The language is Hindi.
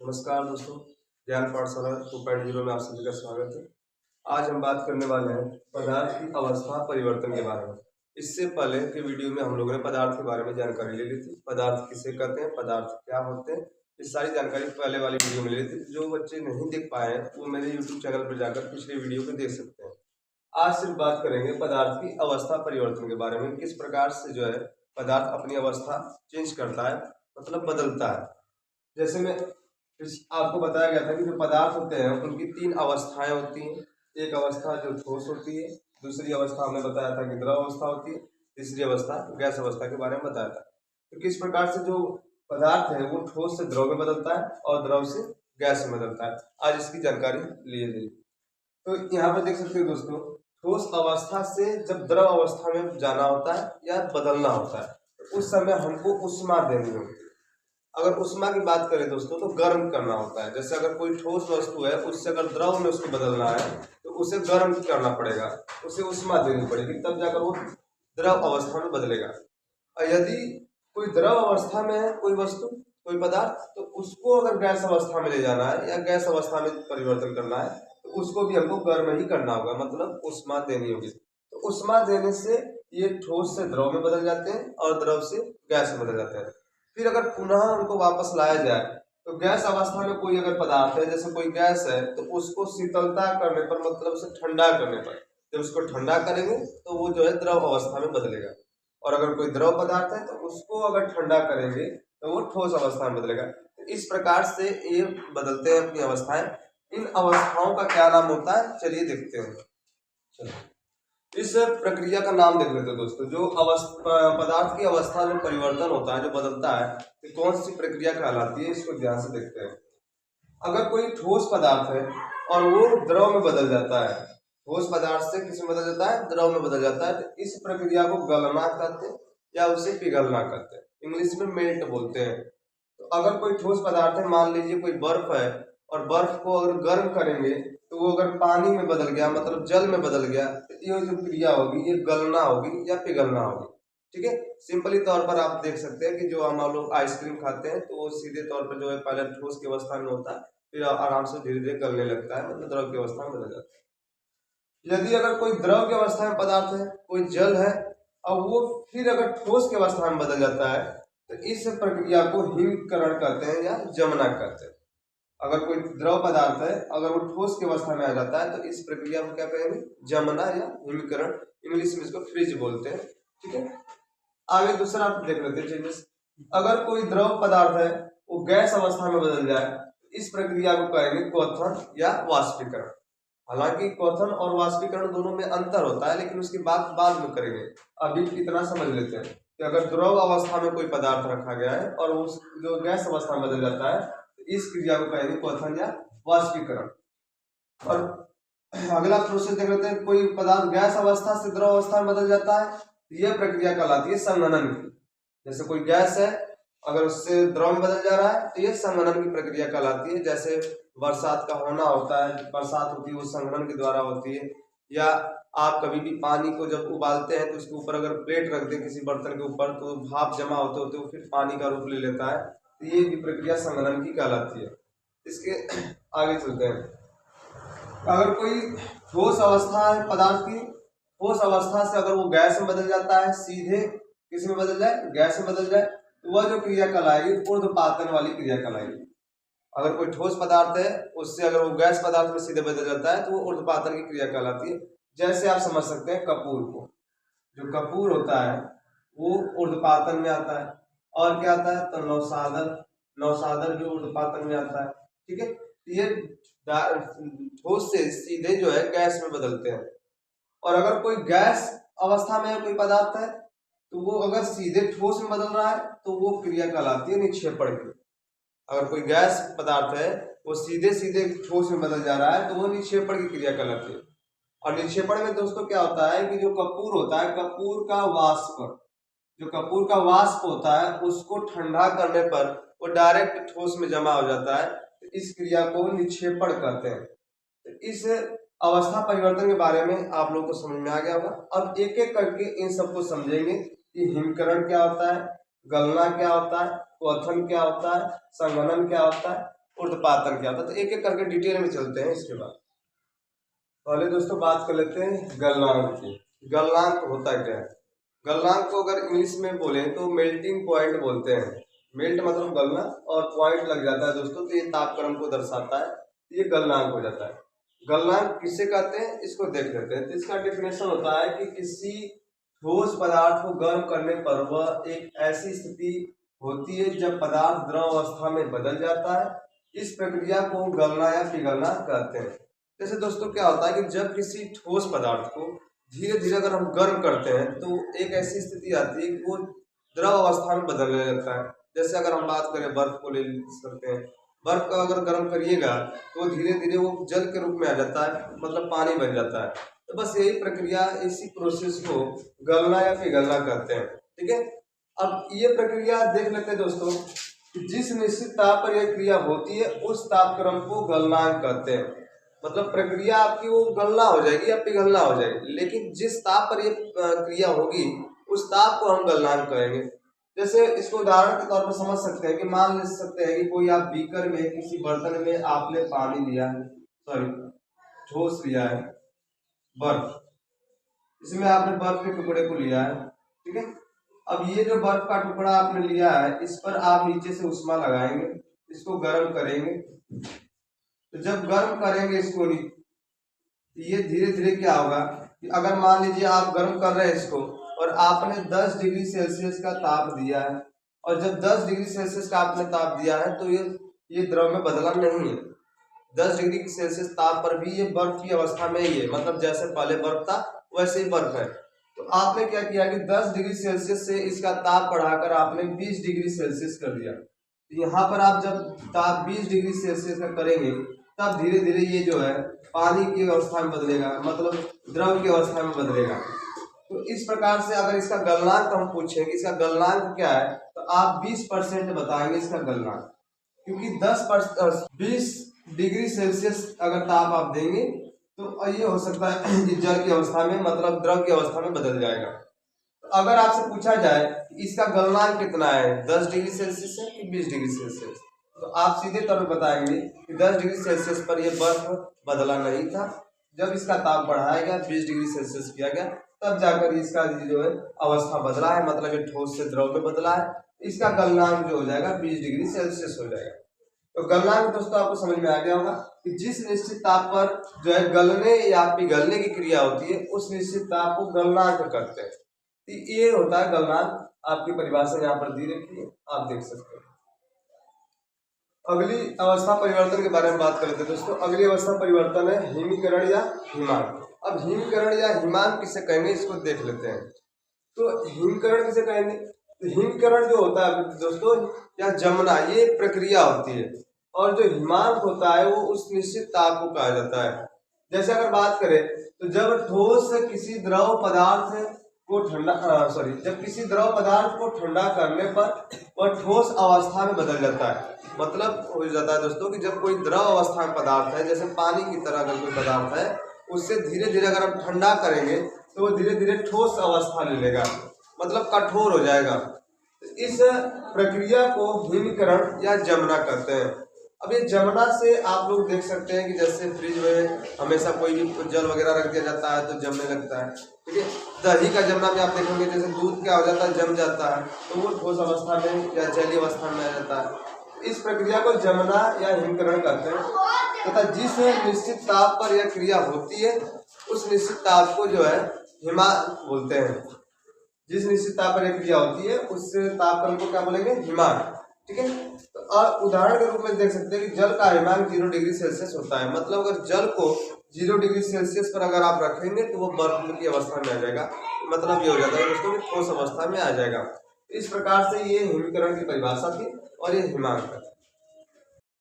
नमस्कार दोस्तों, ज्ञान पाठशाला 2.0 में आप सभी का स्वागत है। आज हम बात करने वाले हैं पदार्थ की अवस्था परिवर्तन के बारे में। इससे पहले के वीडियो में हम लोगों ने पदार्थ के बारे में जानकारी ले ली थी। पदार्थ किसे कहते हैं, पदार्थ क्या होते हैं, ये सारी जानकारी पहले वाली वीडियो में ले ली थी। जो बच्चे नहीं देख पाए हैं वो मेरे यूट्यूब चैनल पर जाकर पिछले वीडियो को देख सकते हैं। आज सिर्फ बात करेंगे पदार्थ की अवस्था परिवर्तन के बारे में, किस प्रकार से जो है पदार्थ अपनी अवस्था चेंज करता है, मतलब बदलता है। जैसे मैं आपको बताया गया था कि जो पदार्थ होते हैं उनकी तीन अवस्थाएं होती हैं। एक अवस्था जो ठोस होती है, दूसरी अवस्था हमने बताया था कि द्रव अवस्था होती है, तीसरी अवस्था गैस अवस्था के बारे में बताया था। तो किस प्रकार से जो पदार्थ है वो ठोस से द्रव में बदलता है और द्रव से गैस में बदलता है, आज इसकी जानकारी लिए जाएगी। तो यहाँ पर देख सकते हो दोस्तों, ठोस अवस्था से जब द्रव अवस्था में जाना होता है या बदलना होता है तो उस समय हमको ऊष्मा देनी होती है। अगर ऊष्मा की बात करें दोस्तों तो गर्म करना होता है। जैसे अगर कोई ठोस वस्तु है उससे अगर द्रव में उसको बदलना है तो उसे गर्म करना पड़ेगा, उसे ऊष्मा देनी पड़ेगी, तब जाकर वो द्रव अवस्था में बदलेगा। और यदि कोई द्रव अवस्था में है कोई वस्तु, कोई पदार्थ, तो उसको अगर गैस अवस्था में ले जाना है या गैस अवस्था में परिवर्तन करना है तो उसको भी हमको गर्म ही करना होगा, मतलब ऊष्मा देनी होगी। तो ऊष्मा देने से ये ठोस से द्रव में बदल जाते हैं और द्रव से गैस में बदल जाते हैं। फिर अगर पुनः उनको वापस लाया जाए तो गैस अवस्था में कोई अगर पदार्थ है, जैसे कोई गैस है, तो उसको शीतलता करने पर, मतलब उसे ठंडा करने पर, जब उसको ठंडा करेंगे तो वो जो है द्रव अवस्था में बदलेगा। और अगर कोई द्रव पदार्थ है तो उसको अगर ठंडा करेंगे तो वो ठोस अवस्था में बदलेगा। तो इस प्रकार से ये बदलते हैं अपनी अवस्थाएं। इन अवस्थाओं का क्या नाम होता है, चलिए देखते हैं। चलो इस प्रक्रिया का नाम देख लेते हैं दोस्तों। जो पदार्थ की अवस्था में परिवर्तन होता है, जो बदलता है, तो कौन सी प्रक्रिया कहलाती है, इसको ध्यान से देखते हैं। अगर कोई ठोस पदार्थ है और वो द्रव में बदल जाता है, ठोस पदार्थ से किस में बदल जाता है, द्रव में बदल जाता है, तो इस प्रक्रिया को गलना कहते हैं या उसे पिघलना कहते हैं, इंग्लिश में मेल्ट बोलते हैं। तो अगर कोई ठोस पदार्थ है, मान लीजिए कोई बर्फ है, और बर्फ को अगर गर्म करेंगे तो वो अगर पानी में बदल गया, मतलब जल में बदल गया, तो ये जो क्रिया होगी ये गलना होगी या पिघलना होगी। ठीक है, सिंपली तौर पर आप देख सकते हैं कि जो हम लोग आइसक्रीम खाते हैं तो वो सीधे तौर पर जो है पहले ठोस की अवस्था में होता है, फिर आराम से धीरे धीरे गलने लगता है, मतलब द्रव की अवस्था में बदल जाता है। यदि अगर कोई द्रव की अवस्था में पदार्थ है, कोई जल है, और वो फिर अगर ठोस की अवस्था में बदल जाता है तो इस प्रक्रिया को हिमकरण कहते हैं या जमना कहते हैं। अगर कोई द्रव पदार्थ है, अगर वो ठोस की अवस्था में आ जाता है तो इस प्रक्रिया को क्या कहेंगे, जमना या हिमकरण, इंग्लिश में इसको फ्रीज बोलते हैं। ठीक है, आगे दूसरा देख लेते हैं चेंजेस। अगर कोई द्रव पदार्थ है वो गैस अवस्था में बदल जाए, इस प्रक्रिया को कहेंगे क्वथन या वाष्पीकरण। हालांकि क्वथन और वाष्पीकरण दोनों में अंतर होता है, लेकिन उसकी बात बाद में करेंगे। अभी इतना समझ लेते हैं कि अगर द्रव अवस्था में कोई पदार्थ रखा गया है और उस जो गैस अवस्था में बदल जाता है, इस क्रिया को कहेंगे क्वथन या वाष्पीकरण। और अगला प्रोसेस देख लेते हैं। कोई पदार्थ गैस अवस्था से द्रव अवस्था में बदल जाता है, यह प्रक्रिया कहलाती है संघनन की। जैसे कोई गैस है, अगर उससे द्रव में बदल जा रहा है तो यह संघनन की प्रक्रिया कहलाती है। जैसे बरसात का होना होता है, बरसात होती है वो संघनन के द्वारा होती है। या आप कभी भी पानी को जब उबालते हैं तो उसके ऊपर अगर प्लेट रख दें किसी बर्तन के ऊपर, तो भाप जमा होते होते वो फिर पानी का रूप ले लेता है, तो ये भी प्रक्रिया संघनन की कहलाती है। इसके आगे चलते हैं। अगर कोई ठोस अवस्था है पदार्थ की, ठोस अवस्था से अगर वो गैस में बदल जाता है, सीधे किस में बदल जाए, गैस में बदल जाए, तो वह जो क्रिया कहलाएगी ऊर्ध्वपातन वाली क्रिया कहलाएगी। अगर कोई ठोस पदार्थ है उससे अगर वो गैस पदार्थ में सीधे बदल जाता है तो वो ऊर्ध्वपातन की क्रिया कहलाती है। जैसे आप समझ सकते हैं कपूर को, जो कपूर होता है वो ऊर्ध्वपातन में आता है। और क्या आता है, तो नौसादर, नौसादर जो ऊर्ध्वपातन में आता है। ठीक है, ये ठोस से सीधे जो है गैस में बदलते हैं। और अगर कोई गैस अवस्था में कोई पदार्थ है तो वो अगर सीधे ठोस में बदल रहा है तो वो क्रिया कहलाती है निक्षेपण की। अगर कोई गैस पदार्थ है वो सीधे सीधे ठोस में बदल जा रहा है तो वो निक्षेपण की क्रिया कहलाती है। और निक्षेपण में दोस्तों क्या होता है कि जो कपूर होता है, कपूर का वाष्प, जो कपूर का वाष्प होता है उसको ठंडा करने पर वो डायरेक्ट ठोस में जमा हो जाता है, तो इस क्रिया को निक्षेपण कहते हैं। तो इस अवस्था परिवर्तन के बारे में आप लोगों को समझ में आ गया होगा। अब एक एक करके इन सबको समझेंगे कि हिमकरण क्या होता है, गलना क्या होता है, क्वथन क्या होता है, संघनन क्या होता है। ऊर्ध्वपातन क्या होता है। तो एक एक करके डिटेल में चलते हैं। इसके बाद पहले दोस्तों बात कर लेते हैं गलनांक की। गलनांक होता क्या है? गलनांक को अगर इंग्लिश में बोले तो मेल्टिंग पॉइंट बोलते हैं। मेल्ट मतलब गलना और पॉइंट लग जाता है दोस्तों, तो ये तापक्रम को दर्शाता है, ये गलनांक हो जाता है। गलनांक किसे कहते हैं इसको देख लेते हैं। तो इसका डेफिनेशन होता है कि किसी ठोस पदार्थ को गर्म करने पर वह एक ऐसी स्थिति होती है जब पदार्थ द्रव अवस्था में बदल जाता है। इस प्रक्रिया को गलना या पिघलना कहते हैं। जैसे दोस्तों क्या होता है कि जब किसी ठोस पदार्थ को धीरे धीरे अगर हम गर्म करते हैं तो एक ऐसी स्थिति आती है कि वो द्रव अवस्था में बदलने लगता है। जैसे अगर हम बात करें बर्फ को ले सकते हैं, बर्फ का अगर गर्म करिएगा तो धीरे धीरे वो जल के रूप में आ जाता है, मतलब पानी बन जाता है। तो बस यही प्रक्रिया, इसी प्रोसेस को गलना या पिघलना कहते हैं। ठीक है, अब ये प्रक्रिया देख लेते हैं दोस्तों कि जिस निश्चित ताप पर यह क्रिया होती है उस तापक्रम को गलनांक कहते हैं। मतलब प्रक्रिया आपकी वो गलना हो जाएगी या पिघलना हो जाएगी, लेकिन जिस ताप पर ये क्रिया होगी उस ताप को हम गलनांक कहेंगे। जैसे इसको उदाहरण के तौर पर समझ सकते हैं कि मान ले सकते हैं कि कोई आप बीकर में, किसी बर्तन में आपने पानी लिया है, सॉरी ठोस लिया है, बर्फ, इसमें आपने बर्फ के टुकड़े को लिया है। ठीक है, अब ये जो बर्फ का टुकड़ा आपने लिया है इस पर आप नीचे से उष्मा लगाएंगे, इसको गर्म करेंगे। तो जब गर्म करेंगे इसको, ये धीरे धीरे क्या होगा कि अगर मान लीजिए आप गर्म कर रहे हैं इसको और आपने 10 डिग्री सेल्सियस का ताप दिया है, और जब 10 डिग्री सेल्सियस का आपने ताप दिया है तो ये द्रव में बदला नहीं है। 10 डिग्री सेल्सियस ताप पर भी ये बर्फ की अवस्था में ही है, मतलब जैसे पहले बर्फ था वैसे ही बर्फ है। तो आपने क्या किया कि 10 डिग्री सेल्सियस से इसका ताप बढ़ाकर आपने 20 डिग्री सेल्सियस कर दिया। यहाँ पर आप जब ताप 20 डिग्री सेल्सियस का करेंगे तब धीरे धीरे ये जो है पानी की अवस्था में बदलेगा, मतलब द्रव की अवस्था में बदलेगा। तो इस प्रकार से अगर इसका गलनांक हम पूछें कि इसका गलनांक क्या है, तो आप 20% बताएंगे इसका गलनांक, क्योंकि 20 डिग्री सेल्सियस अगर ताप आप देंगे तो ये हो सकता है कि जल की अवस्था में, मतलब द्रव की अवस्था में बदल जाएगा। तो अगर आपसे पूछा जाए कि इसका गलनांक कितना है, 10 डिग्री सेल्सियस है कि 20 डिग्री सेल्सियस, तो आप सीधे तौर पर बताएंगे कि 10 डिग्री सेल्सियस पर यह बर्फ बदला नहीं था। जब इसका ताप बढ़ाया गया, 20 डिग्री सेल्सियस किया गया, तब जाकर इसका जो है अवस्था बदला है, मतलब ये ठोस से द्रव में बदला है। इसका गलनांक जो हो जाएगा 20 डिग्री सेल्सियस हो जाएगा। तो गलनांक दोस्तों आपको समझ में आ गया होगा कि जिस निश्चित ताप पर जो है गलने या पिघलने की क्रिया होती है उस निश्चित ताप को गलनांक कहते हैं। तो ये होता है गलनांक। आपकी परिभाषा यहाँ पर दी रखी है, आप देख सकते हैं। अगली अवस्था परिवर्तन के बारे में बात करते हैं दोस्तों। अगली अवस्था परिवर्तन है हिमीकरण या हिमान। अब हिमीकरण या हिमान किसे कहेंगे इसको देख लेते हैं। तो हिमीकरण किसे कहेंगे? तो हिमीकरण जो होता है दोस्तों या जमना, ये प्रक्रिया होती है, और जो हिमांक होता है वो उस निश्चित ताप को कहा जाता है। जैसे अगर बात करें तो जब ठोस किसी द्रव पदार्थ को जब किसी द्रव पदार्थ को ठंडा करने पर वह ठोस अवस्था में बदल जाता है। मतलब हो जाता है दोस्तों कि जब कोई द्रव अवस्था में पदार्थ है, जैसे पानी की तरह अगर कोई पदार्थ है, उससे धीरे धीरे अगर हम ठंडा करेंगे तो वो धीरे धीरे ठोस अवस्था ले लेगा, मतलब कठोर हो जाएगा। इस प्रक्रिया को हिमीकरण या जमना कहते हैं। अब ये जमना से आप लोग देख सकते हैं कि जैसे फ्रिज में हमेशा कोई भी जल वगैरह रख दिया जाता है तो जमने लगता है। ठीक है, दही का जमना भी आप देखेंगे, जैसे दूध क्या हो जाता है, जम जाता है, तो वो ठोस अवस्था में या जलीय अवस्था में आ जाता है। इस प्रक्रिया को जमना या हिमीकरण कहते हैं। तथा जिस निश्चित ताप पर यह क्रिया होती है उस निश्चित ताप को जो है हिमान बोलते हैं। जिस निश्चित ताप पर यह क्रिया होती है उस तापक्रम को क्या बोलेंगे? हिमान। ठीक है, तो उदाहरण के रूप में देख सकते हैं कि जल का हिमांक 0 डिग्री सेल्सियस होता है। मतलब अगर जल को 0 डिग्री सेल्सियस पर अगर आप रखेंगे तो वो बर्फ की अवस्था में आ जाएगा। मतलब ये हो जाता है दोस्तों ठोस अवस्था में आ जाएगा। इस प्रकार से ये हिमीकरण की परिभाषा थी और ये हिमांक है।